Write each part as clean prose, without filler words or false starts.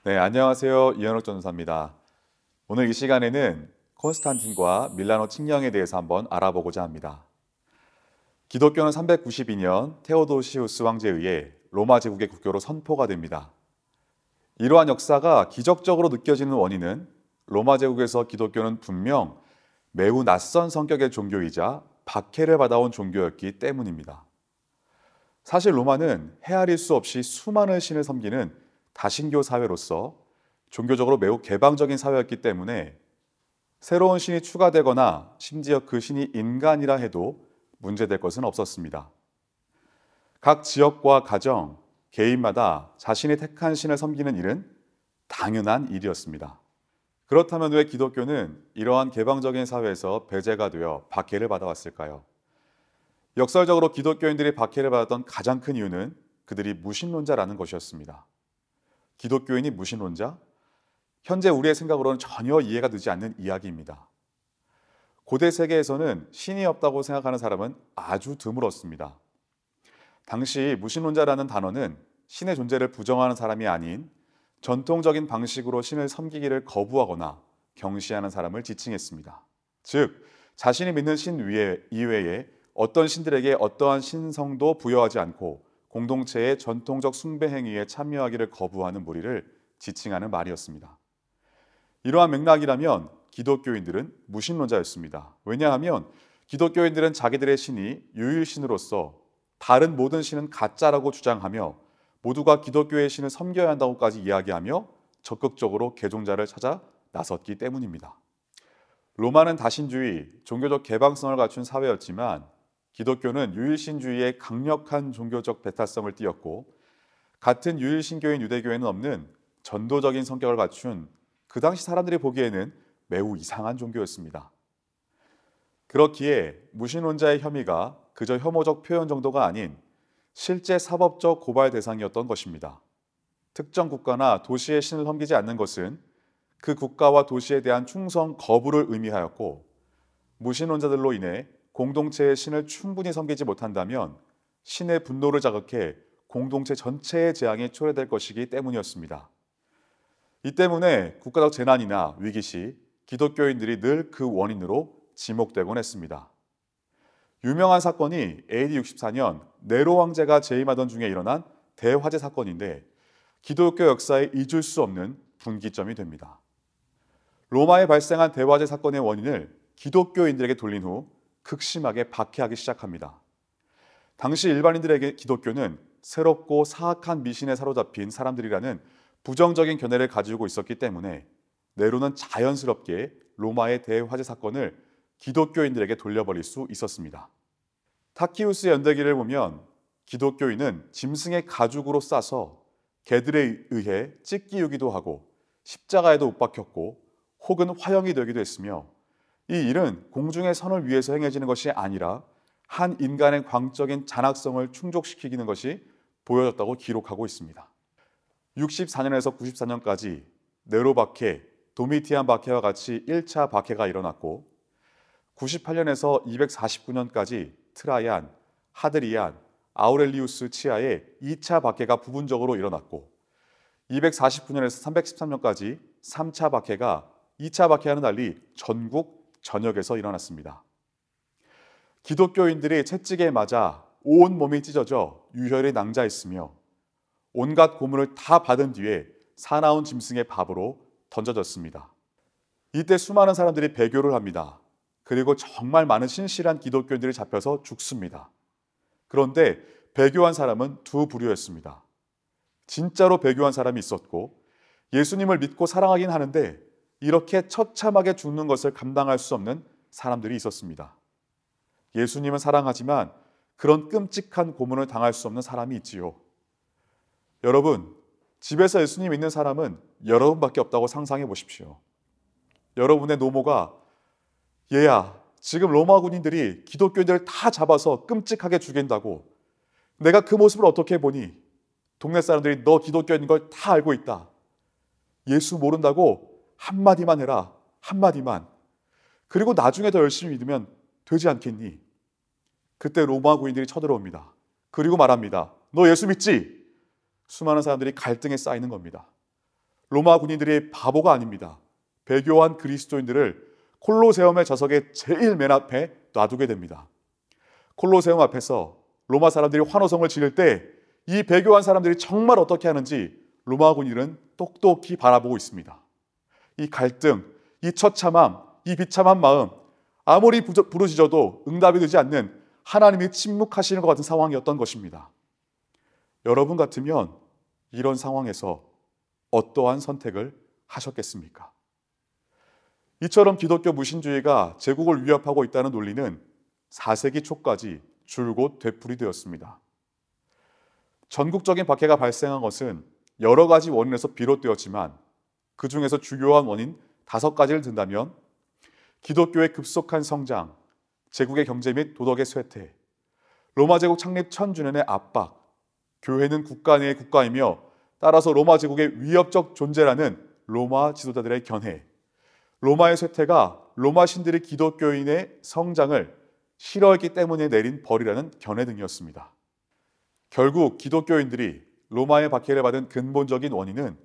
네, 안녕하세요. 이현욱 전도사입니다. 오늘 이 시간에는 콘스탄틴과 밀라노 칙령에 대해서 한번 알아보고자 합니다. 기독교는 392년 테오도시우스 황제에 의해 로마 제국의 국교로 선포가 됩니다. 이러한 역사가 기적적으로 느껴지는 원인은 로마 제국에서 기독교는 분명 매우 낯선 성격의 종교이자 박해를 받아온 종교였기 때문입니다. 사실 로마는 헤아릴 수 없이 수많은 신을 섬기는 다신교 사회로서 종교적으로 매우 개방적인 사회였기 때문에 새로운 신이 추가되거나 심지어 그 신이 인간이라 해도 문제될 것은 없었습니다. 각 지역과 가정, 개인마다 자신이 택한 신을 섬기는 일은 당연한 일이었습니다. 그렇다면 왜 기독교는 이러한 개방적인 사회에서 배제가 되어 박해를 받아왔을까요? 역설적으로 기독교인들이 박해를 받았던 가장 큰 이유는 그들이 무신론자라는 것이었습니다. 기독교인이 무신론자? 현재 우리의 생각으로는 전혀 이해가 되지 않는 이야기입니다. 고대 세계에서는 신이 없다고 생각하는 사람은 아주 드물었습니다. 당시 무신론자라는 단어는 신의 존재를 부정하는 사람이 아닌 전통적인 방식으로 신을 섬기기를 거부하거나 경시하는 사람을 지칭했습니다. 즉, 자신이 믿는 신 이외에 어떤 신들에게 어떠한 신성도 부여하지 않고 공동체의 전통적 숭배 행위에 참여하기를 거부하는 무리를 지칭하는 말이었습니다. 이러한 맥락이라면 기독교인들은 무신론자였습니다. 왜냐하면 기독교인들은 자기들의 신이 유일신으로서 다른 모든 신은 가짜라고 주장하며 모두가 기독교의 신을 섬겨야 한다고까지 이야기하며 적극적으로 개종자를 찾아 나섰기 때문입니다. 로마는 다신주의, 종교적 개방성을 갖춘 사회였지만 기독교는 유일신주의의 강력한 종교적 배타성을 띠었고 같은 유일신교인 유대교에는 없는 전도적인 성격을 갖춘 그 당시 사람들이 보기에는 매우 이상한 종교였습니다. 그렇기에 무신론자의 혐의가 그저 혐오적 표현 정도가 아닌 실제 사법적 고발 대상이었던 것입니다. 특정 국가나 도시의 신을 섬기지 않는 것은 그 국가와 도시에 대한 충성 거부를 의미하였고 무신론자들로 인해 공동체의 신을 충분히 섬기지 못한다면 신의 분노를 자극해 공동체 전체의 재앙이 초래될 것이기 때문이었습니다. 이 때문에 국가적 재난이나 위기 시 기독교인들이 늘 그 원인으로 지목되곤 했습니다. 유명한 사건이 AD 64년 네로 황제가 재임하던 중에 일어난 대화재 사건인데 기독교 역사에 잊을 수 없는 분기점이 됩니다. 로마에 발생한 대화재 사건의 원인을 기독교인들에게 돌린 후 극심하게 박해하기 시작합니다. 당시 일반인들에게 기독교는 새롭고 사악한 미신에 사로잡힌 사람들이라는 부정적인 견해를 가지고 있었기 때문에 네로는 자연스럽게 로마의 대화재 사건을 기독교인들에게 돌려버릴 수 있었습니다. 타키우스의 연대기를 보면 기독교인은 짐승의 가죽으로 싸서 개들에 의해 찢기우기도 하고 십자가에도 못 박혔고 혹은 화형이 되기도 했으며 이 일은 공중의 선을 위해서 행해지는 것이 아니라 한 인간의 광적인 잔악성을 충족시키는 것이 보여졌다고 기록하고 있습니다. 64년에서 94년까지 네로 박해, 도미티안 박해와 같이 1차 박해가 일어났고 98년에서 249년까지 트라이안, 하드리안, 아우렐리우스 치하의 2차 박해가 부분적으로 일어났고 249년에서 313년까지 3차 박해가 2차 박해와는 달리 전국 전역에서 일어났습니다. 기독교인들이 채찍에 맞아 온 몸이 찢어져 유혈이 낭자했으며 온갖 고문을 다 받은 뒤에 사나운 짐승의 밥으로 던져졌습니다. 이때 수많은 사람들이 배교를 합니다. 그리고 정말 많은 신실한 기독교인들이 잡혀서 죽습니다. 그런데 배교한 사람은 두 부류였습니다. 진짜로 배교한 사람이 있었고 예수님을 믿고 사랑하긴 하는데 이렇게 처참하게 죽는 것을 감당할 수 없는 사람들이 있었습니다. 예수님은 사랑하지만 그런 끔찍한 고문을 당할 수 없는 사람이 있지요. 여러분, 집에서 예수님 믿는 사람은 여러분밖에 없다고 상상해 보십시오. 여러분의 노모가 얘야, 지금 로마 군인들이 기독교인들을 다 잡아서 끔찍하게 죽인다고 내가 그 모습을 어떻게 보니 동네 사람들이 너 기독교인인 걸 다 알고 있다. 예수 모른다고 한마디만 해라. 한마디만. 그리고 나중에 더 열심히 믿으면 되지 않겠니? 그때 로마 군인들이 쳐들어옵니다. 그리고 말합니다. 너 예수 믿지? 수많은 사람들이 갈등에 쌓이는 겁니다. 로마 군인들이 바보가 아닙니다. 배교한 그리스도인들을 콜로세움의 좌석의 제일 맨 앞에 놔두게 됩니다. 콜로세움 앞에서 로마 사람들이 환호성을 지를 때 이 배교한 사람들이 정말 어떻게 하는지 로마 군인은 똑똑히 바라보고 있습니다. 이 갈등, 이 처참함, 이 비참한 마음, 아무리 부르짖어도 응답이 되지 않는 하나님이 침묵하시는 것 같은 상황이었던 것입니다. 여러분 같으면 이런 상황에서 어떠한 선택을 하셨겠습니까? 이처럼 기독교 무신주의가 제국을 위협하고 있다는 논리는 4세기 초까지 줄곧 되풀이되었습니다. 전국적인 박해가 발생한 것은 여러 가지 원인에서 비롯되었지만 그 중에서 주요한 원인 5가지를 든다면 기독교의 급속한 성장, 제국의 경제 및 도덕의 쇠퇴, 로마 제국 창립 1000주년의 압박, 교회는 국가 내의 국가이며 따라서 로마 제국의 위협적 존재라는 로마 지도자들의 견해, 로마의 쇠퇴가 로마 신들이 기독교인의 성장을 싫어했기 때문에 내린 벌이라는 견해 등이었습니다. 결국 기독교인들이 로마의 박해를 받은 근본적인 원인은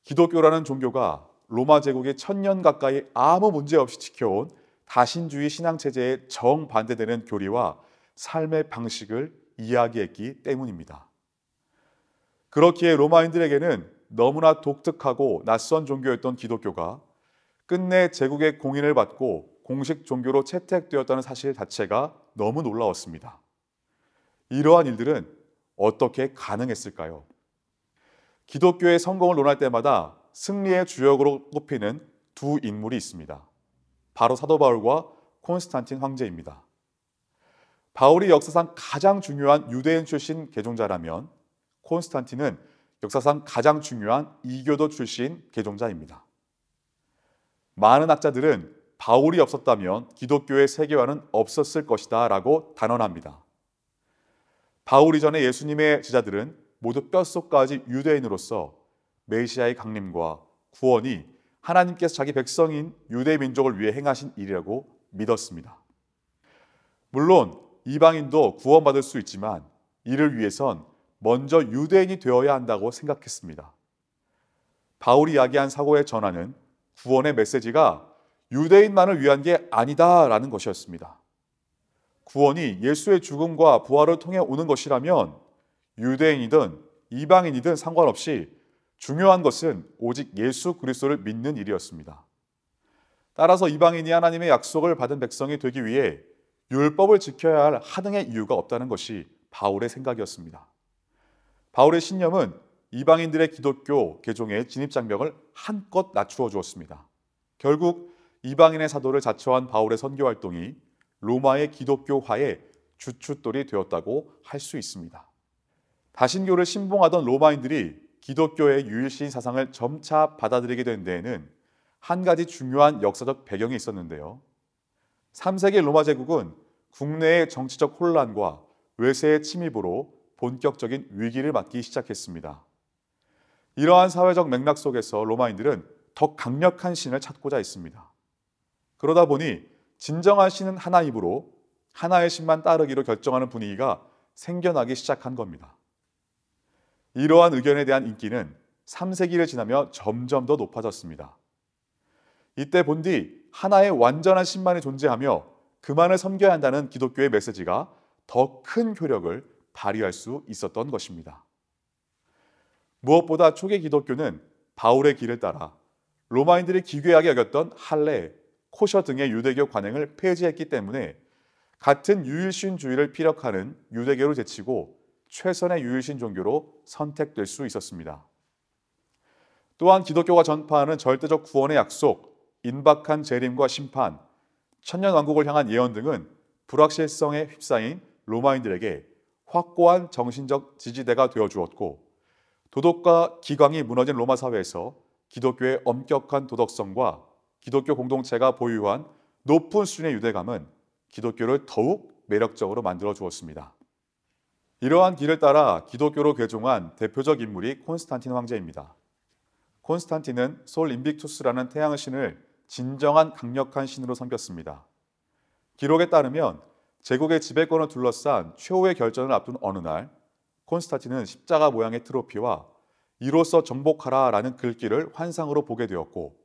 기독교라는 종교가 로마 제국의 1000년 가까이 아무 문제 없이 지켜온 다신주의 신앙체제에 정반대되는 교리와 삶의 방식을 이야기했기 때문입니다. 그렇기에 로마인들에게는 너무나 독특하고 낯선 종교였던 기독교가 끝내 제국의 공인을 받고 공식 종교로 채택되었다는 사실 자체가 너무 놀라웠습니다. 이러한 일들은 어떻게 가능했을까요? 기독교의 성공을 논할 때마다 승리의 주역으로 꼽히는 두 인물이 있습니다. 바로 사도 바울과 콘스탄틴 황제입니다. 바울이 역사상 가장 중요한 유대인 출신 개종자라면 콘스탄틴은 역사상 가장 중요한 이교도 출신 개종자입니다. 많은 학자들은 바울이 없었다면 기독교의 세계화는 없었을 것이다 라고 단언합니다. 바울 이전의 예수님의 제자들은 모두 뼛속까지 유대인으로서 메시아의 강림과 구원이 하나님께서 자기 백성인 유대 민족을 위해 행하신 일이라고 믿었습니다. 물론 이방인도 구원받을 수 있지만 이를 위해선 먼저 유대인이 되어야 한다고 생각했습니다. 바울이 이야기한 사고의 전환은 구원의 메시지가 유대인만을 위한 게 아니다라는 것이었습니다. 구원이 예수의 죽음과 부활을 통해 오는 것이라면 유대인이든 이방인이든 상관없이 중요한 것은 오직 예수 그리스도를 믿는 일이었습니다. 따라서 이방인이 하나님의 약속을 받은 백성이 되기 위해 율법을 지켜야 할 하등의 이유가 없다는 것이 바울의 생각이었습니다. 바울의 신념은 이방인들의 기독교 개종의 진입장벽을 한껏 낮추어 주었습니다. 결국 이방인의 사도를 자처한 바울의 선교 활동이 로마의 기독교화의 주춧돌이 되었다고 할 수 있습니다. 다신교를 신봉하던 로마인들이 기독교의 유일신 사상을 점차 받아들이게 된 데에는 한 가지 중요한 역사적 배경이 있었는데요. 3세기 로마 제국은 국내의 정치적 혼란과 외세의 침입으로 본격적인 위기를 맞기 시작했습니다. 이러한 사회적 맥락 속에서 로마인들은 더 강력한 신을 찾고자 했습니다. 그러다 보니 진정한 신은 하나이므로 하나의 신만 따르기로 결정하는 분위기가 생겨나기 시작한 겁니다. 이러한 의견에 대한 인기는 3세기를 지나며 점점 더 높아졌습니다. 이때 본디 하나의 완전한 신만이 존재하며 그만을 섬겨야 한다는 기독교의 메시지가 더 큰 효력을 발휘할 수 있었던 것입니다. 무엇보다 초기 기독교는 바울의 길을 따라 로마인들이 기괴하게 여겼던 할례, 코셔 등의 유대교 관행을 폐지했기 때문에 같은 유일신주의를 피력하는 유대교를 제치고 최선의 유일신 종교로 선택될 수 있었습니다. 또한 기독교가 전파하는 절대적 구원의 약속, 임박한 재림과 심판, 천년왕국을 향한 예언 등은 불확실성에 휩싸인 로마인들에게 확고한 정신적 지지대가 되어주었고 도덕과 기강이 무너진 로마 사회에서 기독교의 엄격한 도덕성과 기독교 공동체가 보유한 높은 수준의 유대감은 기독교를 더욱 매력적으로 만들어 주었습니다. 이러한 길을 따라 기독교로 개종한 대표적 인물이 콘스탄틴 황제입니다. 콘스탄틴은 솔 인빅투스라는 태양의 신을 진정한 강력한 신으로 섬겼습니다. 기록에 따르면 제국의 지배권을 둘러싼 최후의 결전을 앞둔 어느 날 콘스탄틴은 십자가 모양의 트로피와 이로써 정복하라라는 글귀를 환상으로 보게 되었고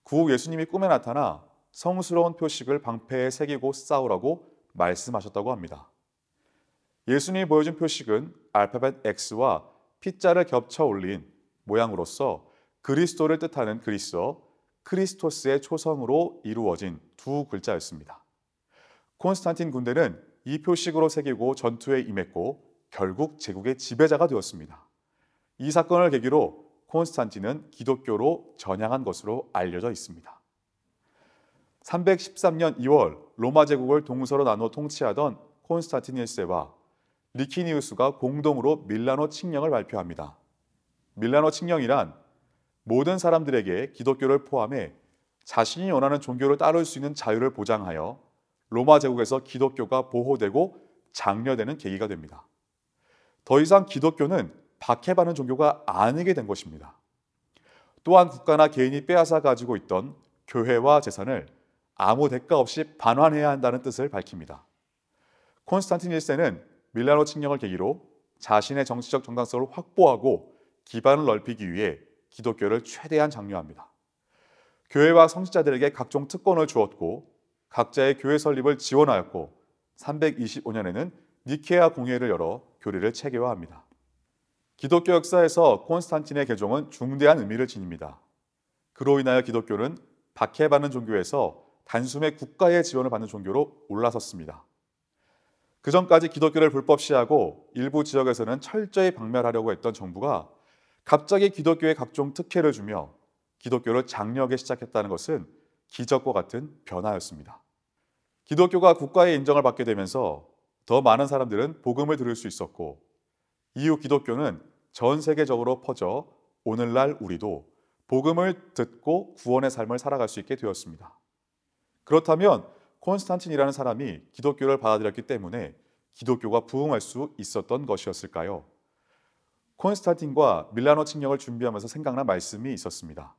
구 예수님이 꿈에 나타나 성스러운 표식을 방패에 새기고 싸우라고 말씀하셨다고 합니다. 예수님이 보여준 표식은 알파벳 X와 P자를 겹쳐 올린 모양으로서 그리스도를 뜻하는 그리스어 크리스토스의 초성으로 이루어진 두 글자였습니다. 콘스탄틴 군대는 이 표식으로 새기고 전투에 임했고 결국 제국의 지배자가 되었습니다. 이 사건을 계기로 콘스탄틴은 기독교로 전향한 것으로 알려져 있습니다. 313년 2월 로마 제국을 동서로 나눠 통치하던 콘스탄틴 1세와 리키니우스가 공동으로 밀라노 칙령을 발표합니다. 밀라노 칙령이란 모든 사람들에게 기독교를 포함해 자신이 원하는 종교를 따를 수 있는 자유를 보장하여 로마 제국에서 기독교가 보호되고 장려되는 계기가 됩니다. 더 이상 기독교는 박해받는 종교가 아니게 된 것입니다. 또한 국가나 개인이 빼앗아 가지고 있던 교회와 재산을 아무 대가 없이 반환해야 한다는 뜻을 밝힙니다. 콘스탄틴 1세는 밀라노 칙령을 계기로 자신의 정치적 정당성을 확보하고 기반을 넓히기 위해 기독교를 최대한 장려합니다. 교회와 성직자들에게 각종 특권을 주었고 각자의 교회 설립을 지원하였고 325년에는 니케아 공회를 열어 교리를 체계화합니다. 기독교 역사에서 콘스탄틴의 개종은 중대한 의미를 지닙니다. 그로 인하여 기독교는 박해받는 종교에서 단숨에 국가의 지원을 받는 종교로 올라섰습니다. 그 전까지 기독교를 불법 시하고 일부 지역에서는 철저히 박멸하려고 했던 정부가 갑자기 기독교에 각종 특혜를 주며 기독교를 장려하기 시작했다는 것은 기적과 같은 변화였습니다. 기독교가 국가의 인정을 받게 되면서 더 많은 사람들은 복음을 들을 수 있었고 이후 기독교는 전 세계적으로 퍼져 오늘날 우리도 복음을 듣고 구원의 삶을 살아갈 수 있게 되었습니다. 그렇다면 콘스탄틴이라는 사람이 기독교를 받아들였기 때문에 기독교가 부흥할 수 있었던 것이었을까요? 콘스탄틴과 밀라노 칙령을 준비하면서 생각난 말씀이 있었습니다.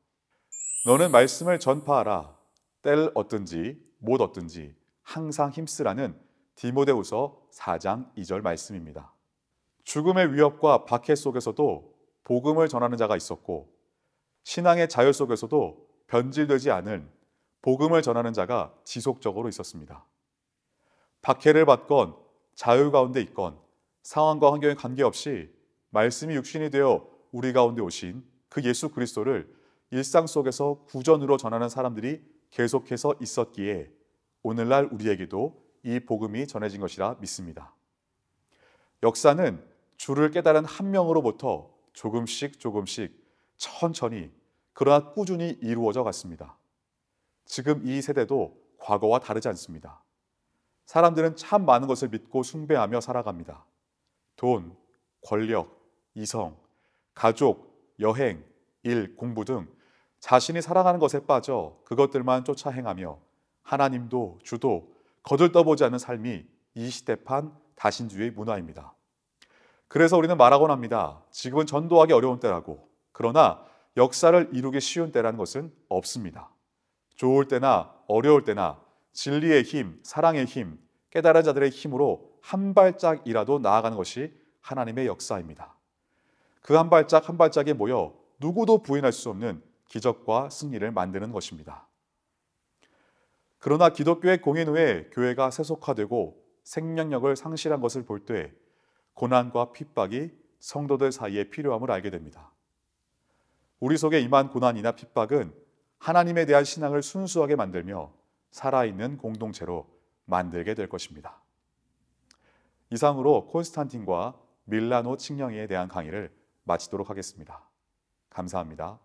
너는 말씀을 전파하라. 때를 얻든지 못 얻든지 항상 힘쓰라는 디모데후서 4장 2절 말씀입니다. 죽음의 위협과 박해 속에서도 복음을 전하는 자가 있었고 신앙의 자유 속에서도 변질되지 않은 복음을 전하는 자가 지속적으로 있었습니다. 박해를 받건 자유 가운데 있건 상황과 환경에 관계없이 말씀이 육신이 되어 우리 가운데 오신 그 예수 그리스도를 일상 속에서 구전으로 전하는 사람들이 계속해서 있었기에 오늘날 우리에게도 이 복음이 전해진 것이라 믿습니다. 역사는 주를 깨달은 한 명으로부터 조금씩 천천히 그러나 꾸준히 이루어져 갔습니다. 지금 이 세대도 과거와 다르지 않습니다. 사람들은 참 많은 것을 믿고 숭배하며 살아갑니다. 돈, 권력, 이성, 가족, 여행, 일, 공부 등 자신이 사랑하는 것에 빠져 그것들만 쫓아 행하며 하나님도 주도 거들떠보지 않는 삶이 이 시대판 다신주의 문화입니다. 그래서 우리는 말하곤 합니다. 지금은 전도하기 어려운 때라고. 그러나 역사를 이루기 쉬운 때라는 것은 없습니다. 좋을 때나 어려울 때나 진리의 힘, 사랑의 힘, 깨달은 자들의 힘으로 한 발짝이라도 나아가는 것이 하나님의 역사입니다. 그 한 발짝 한 발짝에 모여 누구도 부인할 수 없는 기적과 승리를 만드는 것입니다. 그러나 기독교의 공인 후에 교회가 세속화되고 생명력을 상실한 것을 볼 때 고난과 핍박이 성도들 사이에 필요함을 알게 됩니다. 우리 속에 임한 고난이나 핍박은 하나님에 대한 신앙을 순수하게 만들며 살아있는 공동체로 만들게 될 것입니다. 이상으로 콘스탄틴과 밀라노 칙령에 대한 강의를 마치도록 하겠습니다. 감사합니다.